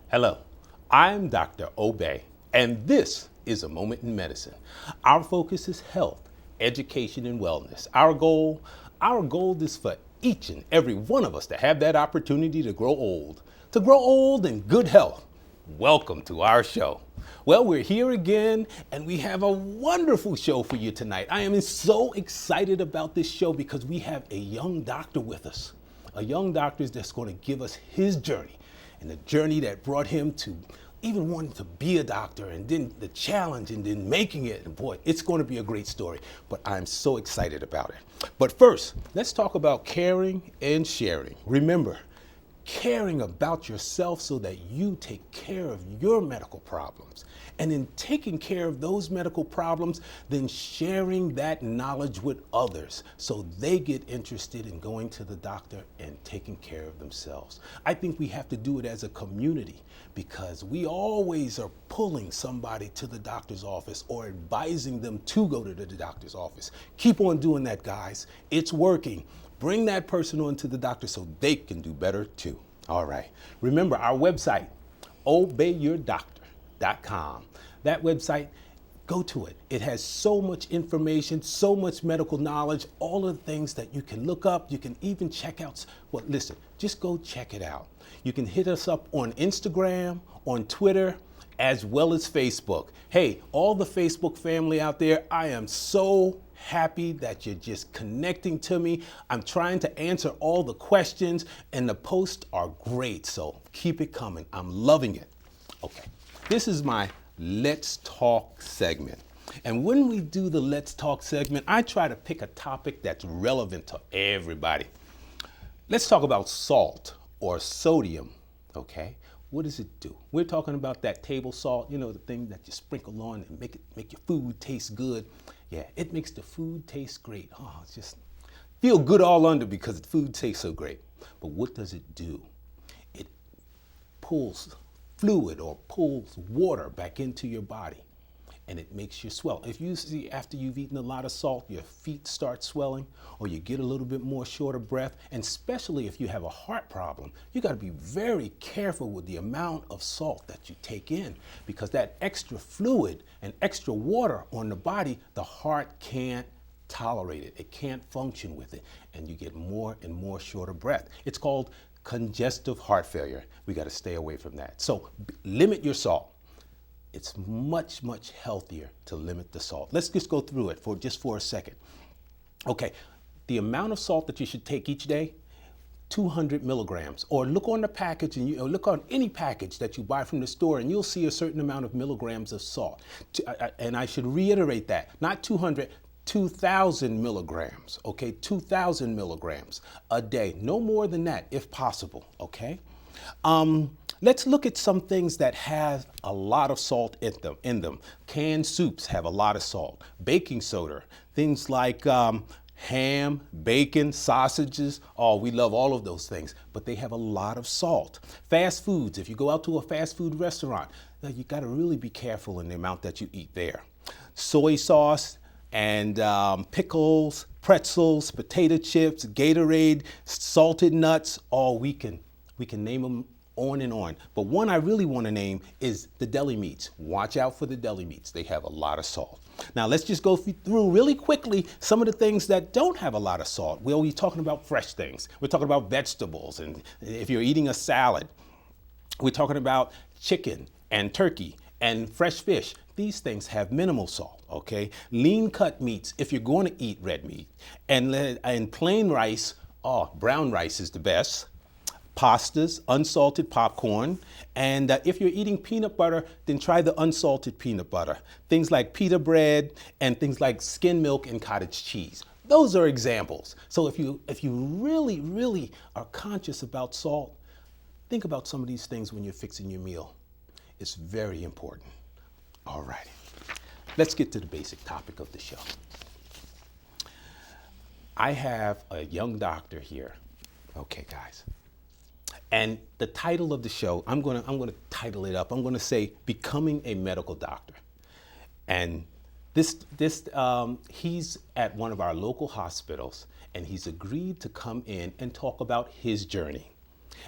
Hello, I'm Dr. Obey, and this is A Moment in Medicine. Our focus is health, education, and wellness. Our goal is for each and every one of us to have that opportunity to grow old in good health. Welcome to our show. Well, we're here again, and we have a wonderful show for you tonight. I am so excited about this show because we have a young doctor with us. A young doctor that's going to give us his journey and the journey that brought him to even wanting to be a doctor and then the challenge and then making it. And boy, it's going to be a great story, but I'm so excited about it. But first, let's talk about caring and sharing. Remember, caring about yourself so that you take care of your medical problems. And in taking care of those medical problems, then sharing that knowledge with others so they get interested in going to the doctor and taking care of themselves. I think we have to do it as a community because we always are pulling somebody to the doctor's office or advising them to go to the doctor's office. Keep on doing that, guys. It's working. Bring that person on to the doctor so they can do better too. All right. Remember our website, obeyyourdoctor.com. That website, go to it. It has so much information, so much medical knowledge, all of the things that you can look up. You can even check out. Well, listen, just go check it out. You can hit us up on Instagram, on Twitter, as well as Facebook. Hey, all the Facebook family out there, I am so happy that you're just connecting to me. I'm trying to answer all the questions and the posts are great. So keep it coming. I'm loving it. Okay, this is my Let's Talk segment. And when we do the Let's Talk segment, I try to pick a topic that's relevant to everybody. Let's talk about salt or sodium, okay? What does it do? We're talking about that table salt, you know, the thing that you sprinkle on and make your food taste good. Yeah, it makes the food taste great. Oh, it's just feel good all under because the food tastes so great. But what does it do? It pulls fluid or pulls water back into your body and it makes you swell. If you see after you've eaten a lot of salt, your feet start swelling or you get a little bit more short of breath, and especially if you have a heart problem, you got to be very careful with the amount of salt that you take in because that extra fluid and extra water on the body, the heart can't tolerate it. It can't function with it and you get more and more short of breath. It's called congestive heart failure. We got to stay away from that. So limit your salt. It's much, much healthier to limit the salt. Let's just go through it for a second. Okay, the amount of salt that you should take each day, 200 milligrams. Or look on the package and look on any package that you buy from the store and you'll see a certain amount of milligrams of salt. And I should reiterate that, not 200, 2,000 milligrams, okay? 2,000 milligrams a day, no more than that if possible, okay? Let's look at some things that have a lot of salt in them. Canned soups have a lot of salt. Baking soda, things like ham, bacon, sausages. Oh, we love all of those things, but they have a lot of salt. Fast foods, if you go out to a fast food restaurant, you got to really be careful in the amount that you eat there. Soy sauce and pickles, pretzels, potato chips, Gatorade, salted nuts. Oh, we can name them on and on. But one I really want to name is the deli meats. Watch out for the deli meats. They have a lot of salt. Now let's just go through really quickly some of the things that don't have a lot of salt. We're always talking about fresh things. We're talking about vegetables. And if you're eating a salad, we're talking about chicken and turkey and fresh fish. These things have minimal salt, okay? Lean cut meats, if you're going to eat red meat. And plain rice, brown rice is the best. Pastas, unsalted popcorn, and if you're eating peanut butter, then try the unsalted peanut butter. Things like pita bread and things like skim milk and cottage cheese. Those are examples. So if you really, really are conscious about salt, think about some of these things when you're fixing your meal. It's very important. All right, let's get to the basic topic of the show. I have a young doctor here. Okay, guys. And the title of the show, I'm gonna title it up. I'm gonna say Becoming a Medical Doctor. And he's at one of our local hospitals and he's agreed to come in and talk about his journey.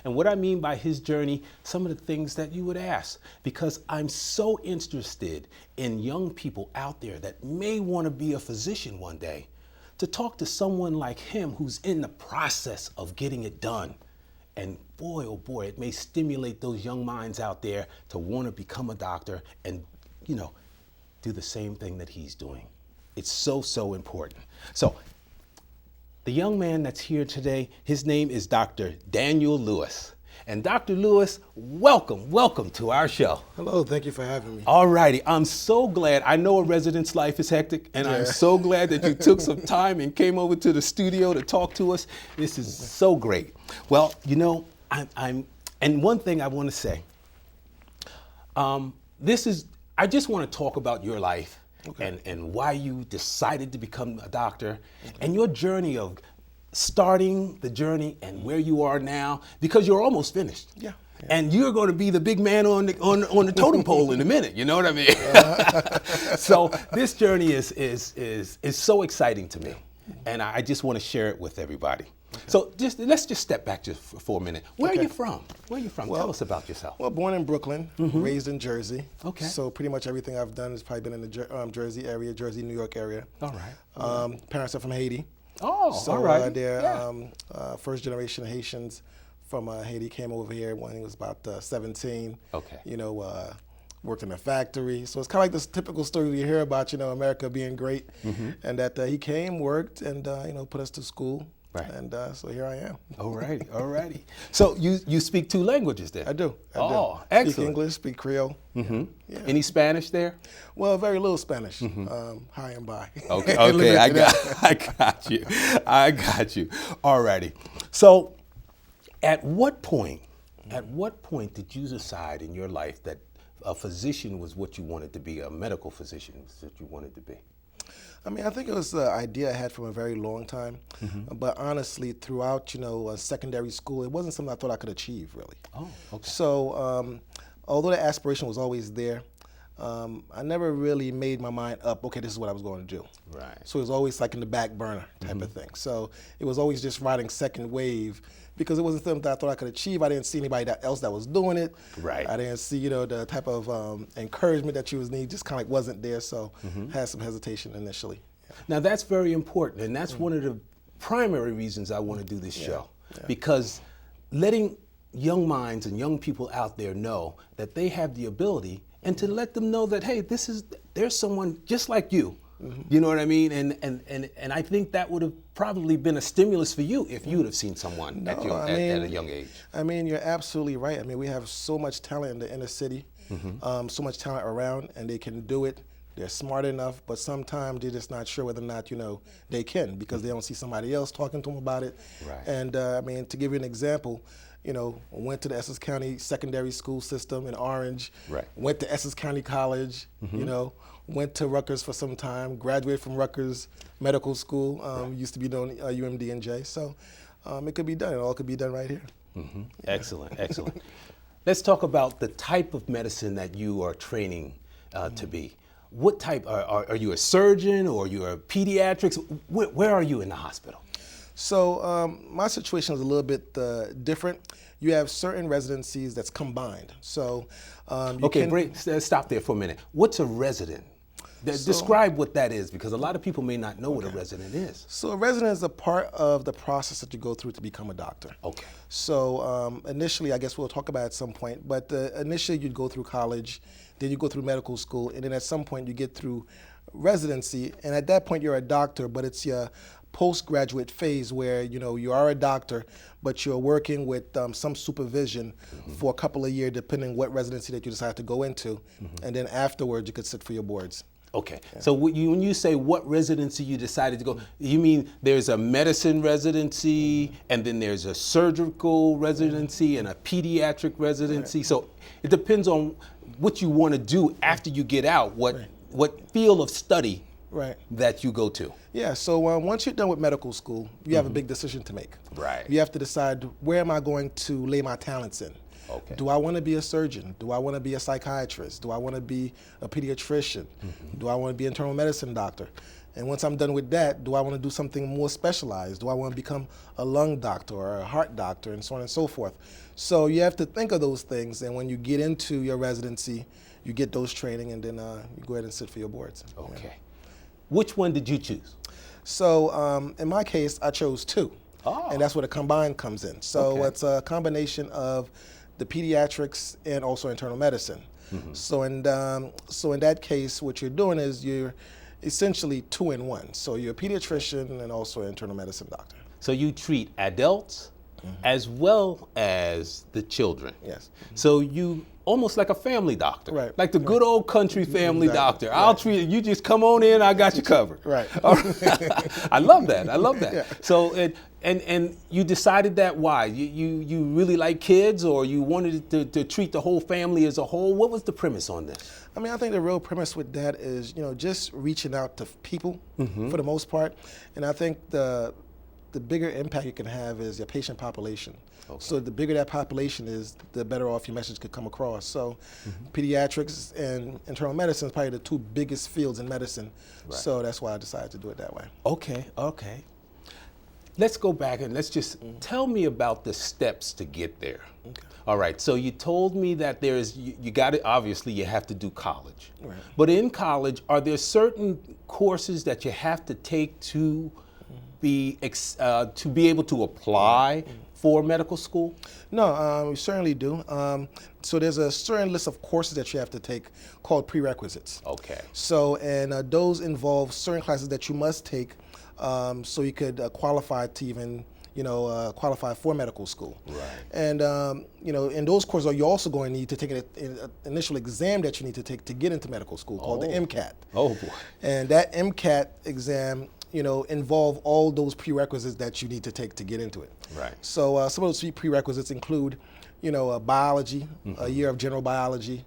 And what I mean by his journey, some of the things that you would ask, because I'm so interested in young people out there that may want to be a physician one day, to talk to someone like him who's in the process of getting it done. And boy, oh boy, it may stimulate those young minds out there to want to become a doctor and, do the same thing that he's doing. It's so, so important. So the young man that's here today, his name is Dr. Daniel Lewis. And Dr. Lewis, welcome to our show. Hello, thank you for having me. All righty, I'm so glad. I know a resident's life is hectic, and I'm so glad that you took some time and came over to the studio to talk to us. This is so great. Well, and one thing I want to say, I just want to talk about your life and why you decided to become a doctor and your journey of starting the journey and where you are now, because you're almost finished. Yeah. And you're going to be the big man on the totem pole in a minute. You know what I mean? So this journey is so exciting to me, and I just want to share it with everybody. So let's just step back just for a minute. Where are you from? Well, tell us about yourself. Well, born in Brooklyn, raised in Jersey. Okay. So pretty much everything I've done has probably been in the Jersey area, Jersey, New York area. All right. Parents are from Haiti. Oh, so, all right. They're first generation Haitians from Haiti, came over here when he was about 17. Okay. Worked in a factory. So it's kind of like this typical story you hear about, America being great. And that he came, worked, and, put us to school. Right. And so here I am. All righty. So you speak 2 languages then? I do. Excellent. Speak English, speak Creole. Yeah. Any Spanish there? Well, very little Spanish. Hi and bye. Okay, I got you. All righty. So at what point did you decide in your life that a physician was what you wanted to be, a medical physician was what you wanted to be? I mean, I think it was an idea I had from a very long time. But honestly, throughout, secondary school, it wasn't something I thought I could achieve, really. Oh, okay. So although the aspiration was always there, I never really made my mind up, okay, this is what I was going to do. Right. So it was always like in the back burner type of thing. So it was always just riding second wave, because it wasn't something that I thought I could achieve. I didn't see anybody else that was doing it. Right. I didn't see, the type of encouragement that you would need, just kind of like wasn't there. So had some hesitation initially. Yeah. Now that's very important, and that's one of the primary reasons I want to do this show, because letting young minds and young people out there know that they have the ability, and to let them know that, hey, there's someone just like you. You know what I mean? And I think that would have probably been a stimulus for you if you would have seen someone at a young age. I mean, you're absolutely right. I mean, we have so much talent in the inner city, so much talent around, and they can do it. They're smart enough, but sometimes they're just not sure whether or not, they can, because they don't see somebody else talking to them about it. Right. And I mean, to give you an example, went to the Essex County secondary school system in Orange, went to Essex County College, went to Rutgers for some time, graduated from Rutgers Medical School, used to be known UMD&J. So it could be done. It all could be done right here. Excellent. Let's talk about the type of medicine that you are training to be. What type, are you a surgeon or are you a pediatrics? Where are you in the hospital? So my situation is a little bit different. You have certain residencies that's combined. So stop there for a minute. What's a resident? Describe what that is, because a lot of people may not know what a resident is. So a resident is a part of the process that you go through to become a doctor. Okay. So initially, I guess we'll talk about it at some point, but initially you'd go through college, then you go through medical school, and then at some point you get through residency, and at that point you're a doctor, but it's your postgraduate phase where you are a doctor, but you're working with some supervision for a couple of years, depending what residency that you decide to go into, and then afterwards you could sit for your boards. Okay, so when you say what residency you decided to go, you mean there's a medicine residency, and then there's a surgical residency and a pediatric residency. So it depends on what you want to do after you get out, what field of study that you go to. Yeah, so once you're done with medical school, you have a big decision to make. Right. You have to decide, where am I going to lay my talents in? Okay. Do I want to be a surgeon? Do I want to be a psychiatrist? Do I want to be a pediatrician? Do I want to be an internal medicine doctor? And once I'm done with that, do I want to do something more specialized? Do I want to become a lung doctor or a heart doctor, and so on and so forth? So you have to think of those things, and when you get into your residency, you get those training, and then you go ahead and sit for your boards. Okay. Yeah. Which one did you choose? So in my case, I chose 2. Oh. And that's where the combined comes in. So Okay. it's a combination of the pediatrics and also internal medicine. So in that case, what you're doing is you're essentially 2 in 1. So you're a pediatrician and also an internal medicine doctor. So you treat adults as well as the children. Yes. So you almost like a family doctor, Right. like the good old country family Exactly. doctor. I'll Right. treat you. Just come on in. I got you covered. Right. All right. I love that. I love that. Yeah. So and you decided that why? You really like kids, or you wanted to treat the whole family as a whole? What was the premise on this? I mean, I think the real premise with that is, just reaching out to people for the most part. And I think the bigger impact you can have is your patient population. Okay. So the bigger that population is, the better off your message could come across. So pediatrics and internal medicine is probably the 2 biggest fields in medicine. Right. So that's why I decided to do it that way. Okay. Let's go back and let's just tell me about the steps to get there. Okay. All right. So you told me that you got it. Obviously, you have to do college. Right. But in college, are there certain courses that you have to take to be able to apply for medical school? No, we certainly do. So there's a certain list of courses that you have to take called prerequisites. Okay. So, and those involve certain classes that you must take so you could qualify to even, qualify for medical school. Right. And, in those courses, you're also going to need to take an initial exam that you need to take to get into medical school called the MCAT. Oh boy. And that MCAT exam, involve all those prerequisites that you need to take to get into it. Right. So some of those prerequisites include, biology, a year of general biology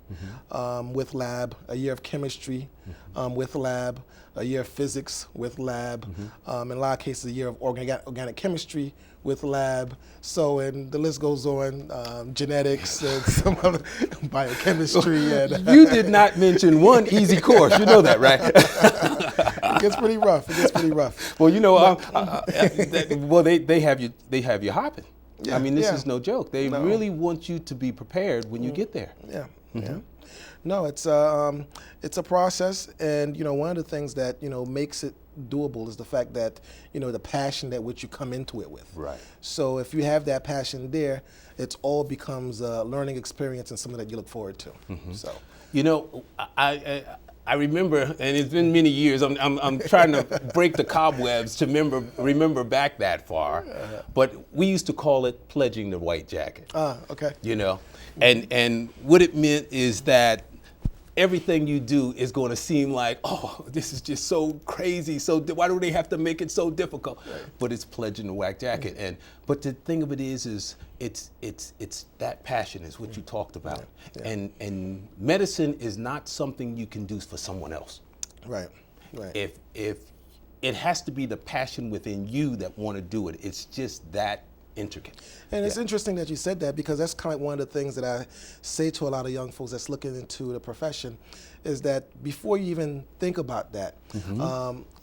with lab, a year of chemistry with lab, a year of physics with lab, in a lot of cases a year of organic chemistry with lab. So, and the list goes on, genetics and some other biochemistry. And You did not mention one easy course. You know that, right? It gets pretty rough. Well, they have you hopping. Yeah, I mean, this yeah. is no joke. They No. really want you to be prepared when you get there. Yeah, yeah. No, it's a process, and one of the things that makes it doable is the fact that the passion that which you come into it with. Right. So if you have that passion there, it all becomes a learning experience and something that you look forward to. So. I remember, and it's been many years. I'm trying to break the cobwebs to remember back that far, but we used to call it pledging the white jacket. Okay. And what it meant is that everything you do is going to seem like, oh, this is just so crazy. So why do they have to make it so difficult? Right. But it's pledging the white jacket. But the thing of it is it's that passion is what you talked about. Yeah. And medicine is not something you can do for someone else. Right. Right. If it has to be the passion within you that want to do it. It's just that intricate. And it's interesting that you said that, because that's kind of one of the things that I say to a lot of young folks that's looking into the profession, is that before you even think about that,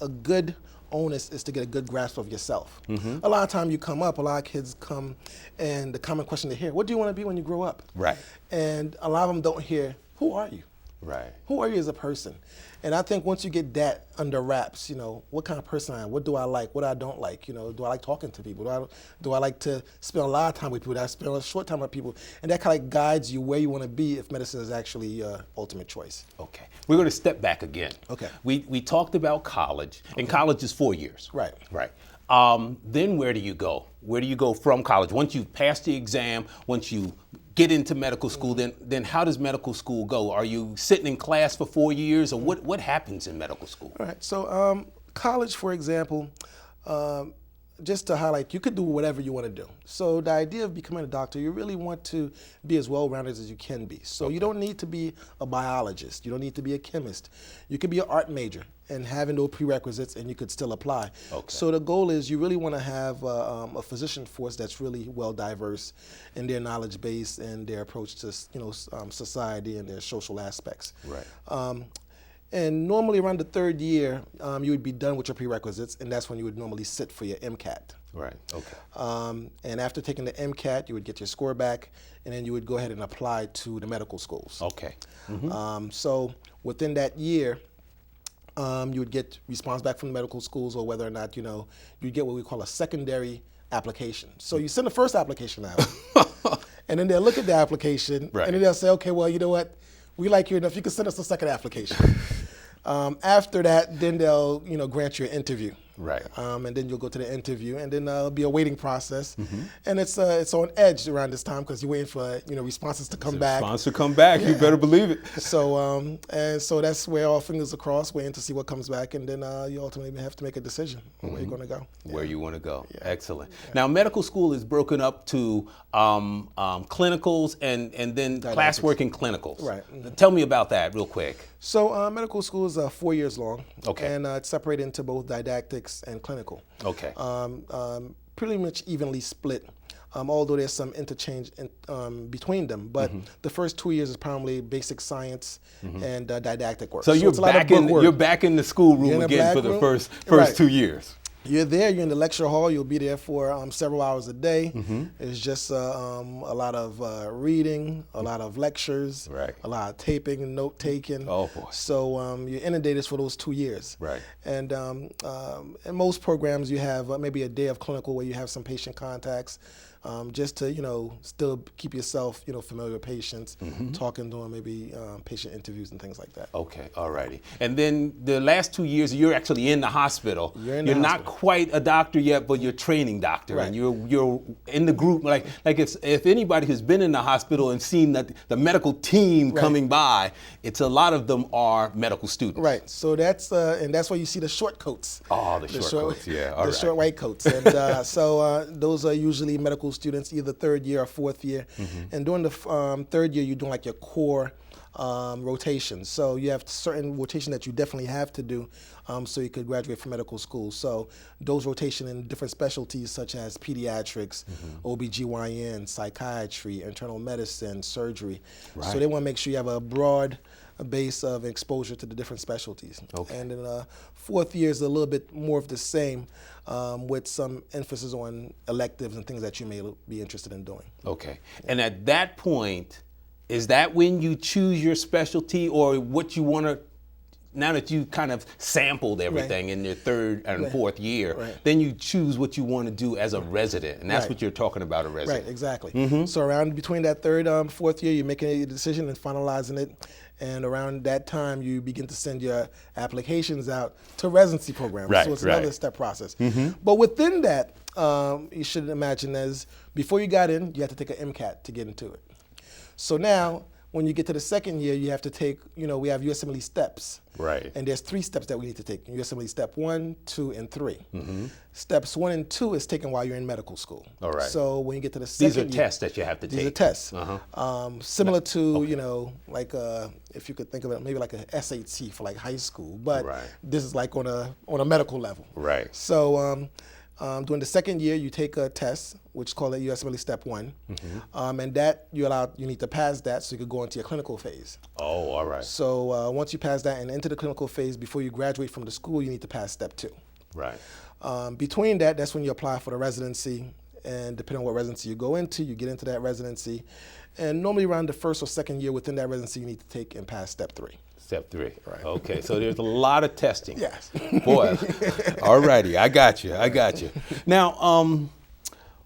a good onus is to get a good grasp of yourself. A lot of time a lot of kids come, and the common question they hear, what do you want to be when you grow up? Right. And a lot of them don't hear, who are you? Right. Who are you as a person? And I think once you get that under wraps, what kind of person I am, what do I like, what I don't like, do I like talking to people, do I like to spend a lot of time with people, do I spend a short time with people, and that kind of guides you where you want to be if medicine is actually your ultimate choice. Okay. We're going to step back again. Okay. We talked about college, and college is 4 years. Right. Right. Then where do you go? Where do you go from college? Once you pass the exam, once you get into medical school, then how does medical school go? Are you sitting in class for 4 years, or what happens in medical school? All right. So college, for example, just to highlight, you could do whatever you want to do. So the idea of becoming a doctor, you really want to be as well-rounded as you can be. So you don't need to be a biologist. You don't need to be a chemist. You could be an art major and having those prerequisites, and you could still apply. Okay. So the goal is you really want to have a physician force that's really well diverse in their knowledge base and their approach to society and their social aspects. Right. And normally around the third year, you would be done with your prerequisites, and that's when you would normally sit for your MCAT. Right. Okay. And after taking the MCAT, you would get your score back, and then you would go ahead and apply to the medical schools. Okay. So within that year, you would get response back from the medical schools, or whether or not, you get what we call a secondary application. So you send the first application out, and then they'll look at the application, Right. and then they'll say, okay, well, you know what? We like you enough. You can send us a second application. After that, then they'll, grant you an interview. Right. And then you'll go to the interview, and then there'll be a waiting process. And it's on edge around this time because you're waiting for, responses to come back. Response to come back. You better believe it. So so that's where all fingers are crossed, waiting to see what comes back, and then you ultimately have to make a decision on where you're going to go. Where you want to go. Yeah. Excellent. Yeah. Now, medical school is broken up to clinicals and then classwork and clinicals. Right. Tell me about that real quick. So medical school is 4 years long. Okay. And it's separated into both didactics and clinical. Okay. Pretty much evenly split. Although there's some interchange between them, but the first 2 years is primarily basic science and didactic work. So you're back in the schoolroom again for the first right. 2 years. You're there, you're in the lecture hall, you'll be there for several hours a day. It's just a lot of reading, a lot of lectures, right. a lot of taping and note taking. Oh boy. So you're inundated for those 2 years. Right. And in most programs you have maybe a day of clinical where you have some patient contacts. Just to, still keep yourself, familiar with patients, talking to them, maybe patient interviews and things like that. Okay, all righty. And then the last 2 years, you're actually in the hospital. You're not quite a doctor yet, but you're training doctor. Right. And you're in the group, like if anybody who's been in the hospital and seen that the medical team right. coming by, it's a lot of them are medical students. Right, so that's why you see the short coats. Oh, the short coats, yeah, all the right. short white coats. And so those are usually medical students, either third year or fourth year. And during the third year, you're doing like your core rotation. So you have certain rotation that you definitely have to do so you could graduate from medical school. So those rotation in different specialties such as pediatrics, OBGYN, psychiatry, internal medicine, surgery. Right. So they want to make sure you have a broad base of exposure to the different specialties. Okay. And then fourth year is a little bit more of the same with some emphasis on electives and things that you may be interested in doing. Okay. And at that point, is that when you choose your specialty or what you want to, now that you kind of sampled everything right. in your third and right. fourth year, right. then you choose what you want to do as a resident. And that's right. what you're talking about, a resident. Right, exactly. So around between that third, fourth year, you're making a decision and finalizing it. And around that time, you begin to send your applications out to residency programs. Right, so it's right. another step process. But within that, you should imagine as before you got in, you had to take an MCAT to get into it. So now, when you get to the second year, you have to take, we have USMLE steps. Right. And there's 3 steps that we need to take. USMLE step 1, 2, and 3. Steps 1 and 2 is taken while you're in medical school. All right. So when you get to the second year. These are tests that you have to take. These are tests. Similar to, like if you could think of it, maybe like a SAT for like high school. But right. this is like on a medical level. Right. So during the second year, you take a test, which is called a USMLE Step 1. And that you need to pass that so you could go into your clinical phase. Oh, all right. So once you pass that and enter the clinical phase, before you graduate from the school, you need to pass Step 2. Right. Between that, that's when you apply for the residency. And depending on what residency you go into, you get into that residency. And normally around the first or second year within that residency, you need to take and pass Step 3. Step 3. Right. Okay, so there's a lot of testing. Yes. Boy, all righty, I got you. Now,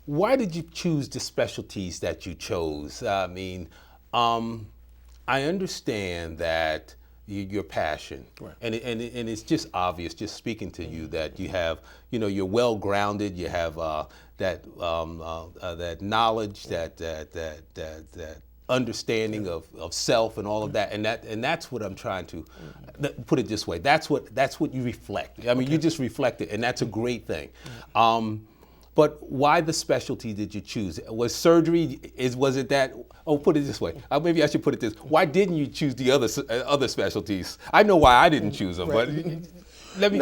why did you choose the specialties that you chose? I mean, I understand that your passion, right. and it's just obvious, just speaking to you, that you have, you're well grounded. You have that knowledge, that understanding of self and all of that, and that's what I'm trying to put it this way. That's what you reflect. I mean, you just reflect it, and that's a great thing. But why the specialty did you choose? Was surgery? Was it that? Oh, put it this way. Maybe I should put it this. Why didn't you choose the other specialties? I know why I didn't choose them, right. but let me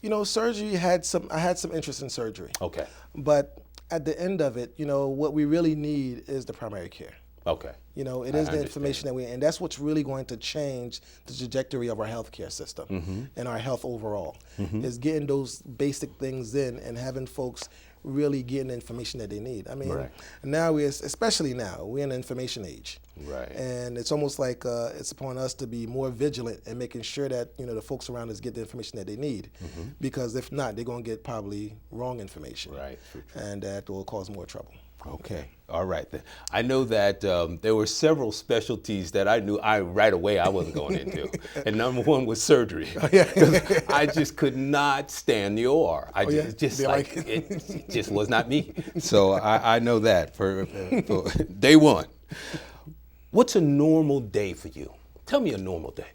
hear. Surgery I had some interest in surgery. Okay. But at the end of it, what we really need is the primary care. Okay. You know, it I is the understand. information that and that's what's really going to change the trajectory of our healthcare system and our health overall, is getting those basic things in and having folks really getting the information that they need. I mean, Right. now especially now, we're in an information age. Right. And it's almost like it's upon us to be more vigilant and making sure that, you know, the folks around us get the information that they need. Because if not, they're going to get probably wrong information. Right. And that will cause more trouble. Okay. All right. Then. I know that there were several specialties that I knew right away I wasn't going into. And number one was surgery. Because I just could not stand the OR. It just was not me. So I know that for day one. What's a normal day for you? Tell me a normal day.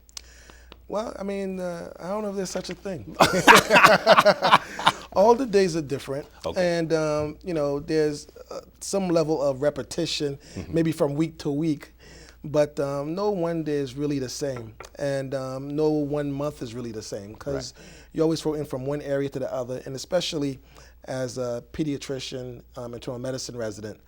Well, I mean, I don't know if there's such a thing. All the days are different, and you know, there's some level of repetition, maybe from week to week, but no one day is really the same, and no 1 month is really the same, because you always throw in from one area to the other, and especially as a pediatrician, internal medicine resident,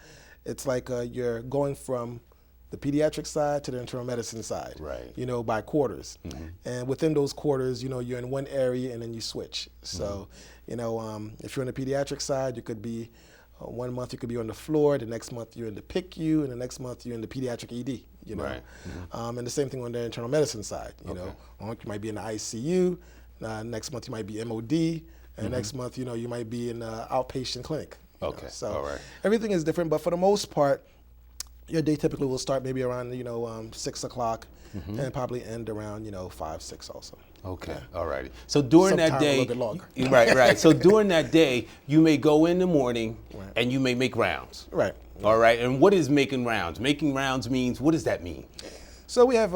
it's like you're going from the pediatric side to the internal medicine side, you know, by quarters. And within those quarters, you know, you're in one area and then you switch. So, you know, if you're on the pediatric side, you could be, 1 month you could be on the floor, the next month you're in the PICU, and the next month you're in the pediatric ED, you know. And the same thing on the internal medicine side, you know. 1 month you might be in the ICU, next month you might be MOD, and next month, you know, you might be in the outpatient clinic. Okay, so everything is different, but for the most part, your day typically will start maybe around, you know, 6 o'clock and probably end around, you know, 5, 6 also. Okay, all righty. So during that day, a little bit longer. Right. So during that day, you may go in the morning and you may make rounds. Right. All right, and what is making rounds? Making rounds means, what does that mean? So we have,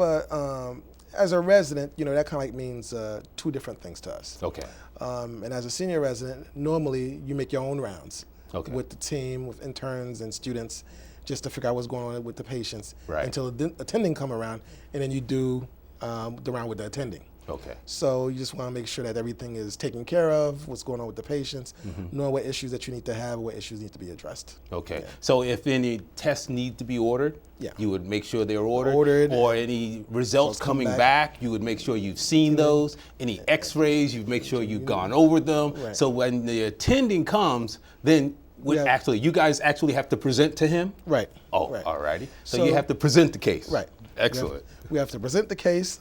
as a resident, you know, that kind of like means 2 different things to us. Okay. And as a senior resident, normally you make your own rounds with the team, with interns and students, just to figure out what's going on with the patients until the attending come around, and then you do the round with the attending. Okay. So you just want to make sure that everything is taken care of, what's going on with the patients, knowing what issues that you need to have, what issues need to be addressed. Okay. Yeah. So if any tests need to be ordered, you would make sure they're ordered, or any results coming back, you would make sure you've seen those. Any x-rays, you'd make sure you've gone over them. So when the attending comes, then you guys actually have to present to him? Right. Oh, all righty. So you have to present the case. Right. Excellent. We have to present the case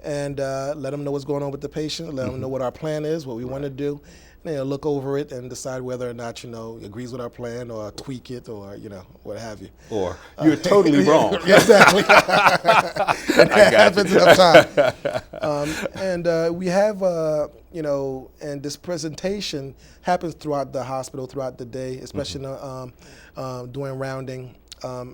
and let them know what's going on with the patient, let them know what our plan is, what we want to do. And then look over it and decide whether or not, you know, agrees with our plan or tweak it or, you know, what have you. Or you're totally wrong. Exactly. That happens enough time. And we have, you know, and this presentation happens throughout the hospital, throughout the day, especially doing rounding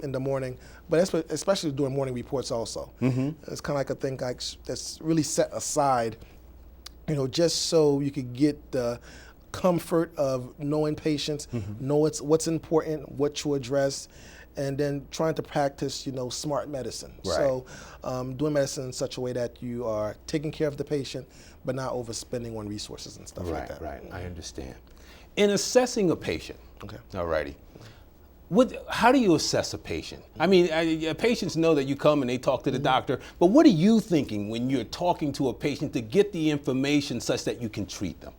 in the morning, but especially doing morning reports also. It's kind of like a thing that's really set aside, you know, just so you could get the comfort of knowing patients, know what's important, what to address, and then trying to practice, you know, smart medicine. So doing medicine in such a way that you are taking care of the patient, but not overspending on resources and stuff like that. Right, I understand. In assessing a patient, all righty, how do you assess a patient? I mean, patients know that you come and they talk to the doctor, but what are you thinking when you're talking to a patient to get the information such that you can treat them?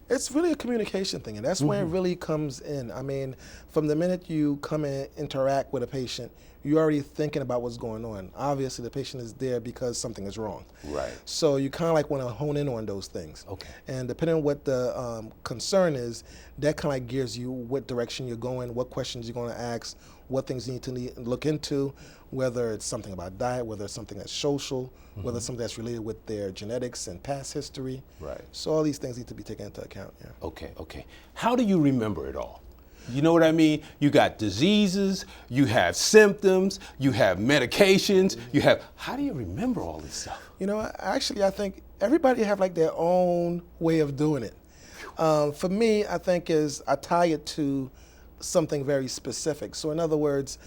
It's really a communication thing, and that's where it really comes in. I mean, from the minute you come and interact with a patient, you're already thinking about what's going on. Obviously, the patient is there because something is wrong. Right. So you kind of like want to hone in on those things. Okay. And depending on what the concern is, that kind of like gears you what direction you're going, what questions you're going to ask, what things you need to look into, whether it's something about diet, whether it's something that's social, whether it's something that's related with their genetics and past history. Right. So all these things need to be taken into account. Yeah. Okay. How do you remember it all? You know what I mean? You got diseases, you have symptoms, you have medications, how do you remember all this stuff? You know, actually, I think everybody have like their own way of doing it. For me, I think I tie it to something very specific. So in other words,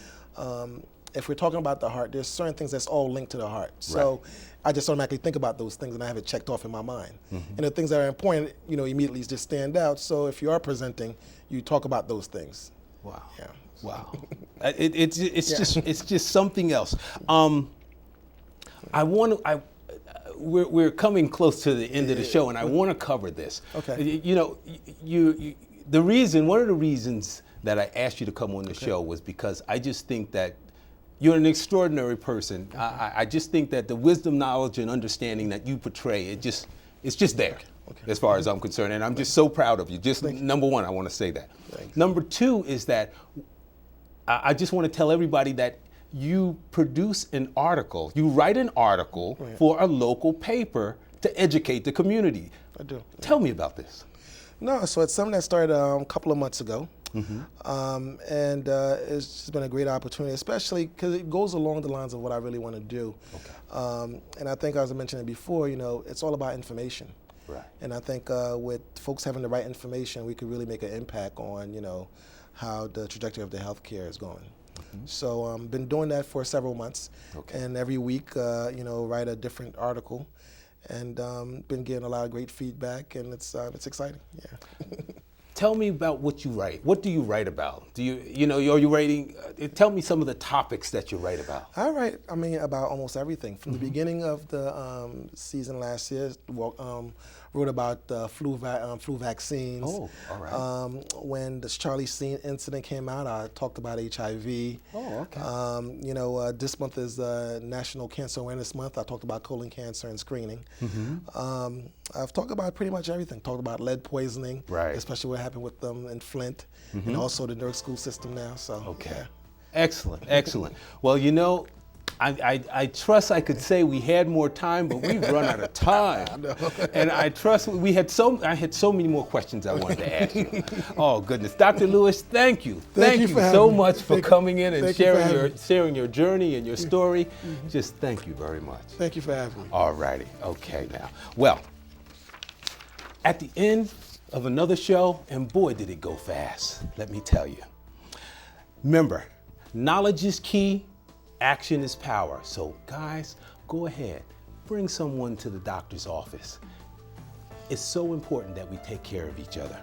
if we're talking about the heart, there's certain things that's all linked to the heart. So I just automatically think about those things and I have it checked off in my mind. And the things that are important, you know, immediately just stand out. So if you are presenting, you talk about those things. Wow. Yeah. Wow. It's just something else. We're coming close to the end of the show, and I want to cover this. Okay. You know, one of the reasons that I asked you to come on the show was because I just think that you're an extraordinary person. I just think that the wisdom, knowledge, and understanding that you portray, it's just there, as far as I'm concerned. And I'm just so proud of you. Just number one, I want to say that. Thanks. Number two is that I just want to tell everybody that you produce an article, you write an article for a local paper to educate the community. I do. Tell me about this. No, so it's something that started a couple of months ago. And it's just been a great opportunity, especially because it goes along the lines of what I really want to do. And I think, as I mentioned before, you know, it's all about information. Right. And I think with folks having the right information, we could really make an impact on, you know, how the trajectory of the healthcare is going. So been doing that for several months, and every week, you know, write a different article, and been getting a lot of great feedback, and it's exciting. Yeah. Tell me about what you write. What do you write about? Are you writing? Tell me some of the topics that you write about. I write, about almost everything. From the beginning of the season last year, wrote about flu vaccines. Oh, all right. When the Charlie Sheen incident came out, I talked about HIV. Oh, okay. This month is National Cancer Awareness Month. I talked about colon cancer and screening. I've talked about pretty much everything. Talked about lead poisoning, right, especially what happened with them in Flint, and also the nurse school system now. So yeah. Excellent, excellent. Well, you know, I trust I could say we had more time, but we've run out of time. And I trust I had so many more questions I wanted to ask you. Oh goodness, Dr. Lewis, thank you. Thank you so much for coming in and sharing your journey and your story. Just thank you very much. Thank you for having me. All righty. Okay now. Well, at the end of another show, and boy did it go fast, let me tell you. Remember, knowledge is key. Action is power. So guys, go ahead, bring someone to the doctor's office. It's so important that we take care of each other.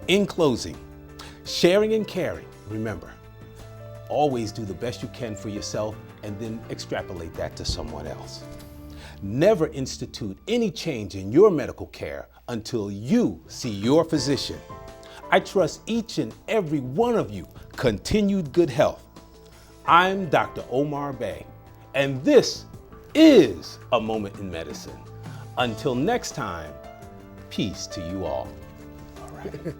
In closing, sharing and caring, remember, always do the best you can for yourself and then extrapolate that to someone else. Never institute any change in your medical care until you see your physician. I trust each and every one of you continued good health. I'm Dr. Omar Bey, and this is A Moment in Medicine. Until next time, peace to you all. All right.